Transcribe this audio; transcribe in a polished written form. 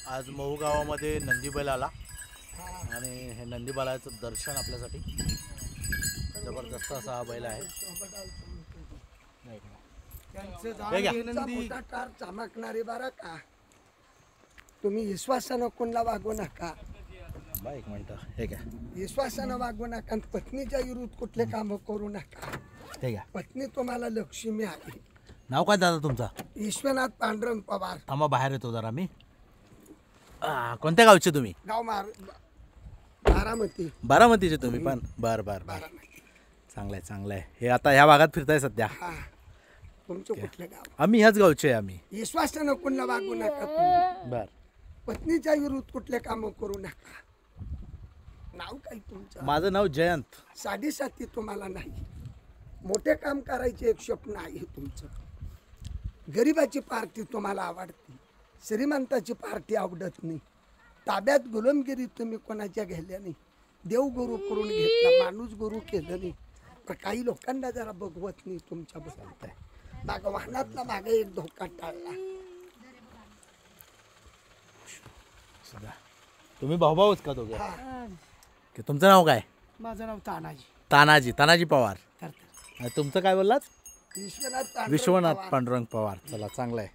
आज महू गावामध्ये नंदीबैल आला आणि हे नंदीबैलाचं दर्शन आपल्यासाठी जबरदस्त असा हा बैल आहे. हे घ्या. मोठा कार चमकणारी बरं का. तुम्ही विश्वासानं कोणाला वागू नका. एक मिनिट. हे घ्या. विश्वासानं वागू नका आणि पत्नीच्या विरुद्ध कुठले काम करू नका. हे घ्या. पत्नी तुम्हाला लक्ष्मी आहे. नाव काय दादा तुमचा? विश्वनाथ पांडुरंग पवार. थांबा बाहेर येतो जरा मी. कोणत्या गावचे तुम्ही? गाव बारामती. बारामतीचे तुम्ही पण? बर बर बर. चांगलं आहे चांगलं आहे. हे आता ह्या भागात फिरताय सध्या? हा. तुमचं कुठलं गाव? आम्ही ह्याच गावचे आहे आम्ही. विश्वासानं कोणाला वागू नका तुम्ही. बर. पत्नीच्या विरुद्ध कुठले काम करू नका. नाव काय तुमचं? माझं नाव जयंत. साडेसाती तुम्हाला नाही. मोठे काम करायचे एक स्वप्न आहे तुमचं. गरिबाची पार्टी तुम्हाला आवडते. श्रीमंताची पार्टी आवडत नाही. ताब्यात गुलामगिरी तुम्ही कोणाच्या घ्यायला नाही. देव गुरु करून घेतला, माणूस गुरु केलं नाही. पण काही लोकांना जरा बघवत नाही तुमच्या बघत. माग वाहनातला मागे एक धोका टाळला. तुम्ही भाऊभाऊच का दोघे? हा. तुमचं नाव काय? माझं नाव तानाजी. तानाजी. तानाजी पवार. तर आणि तुमचं काय बोललात? विश्वनाथ विश्वनाथ पांडुरंग पवार. चला चांगलं आहे.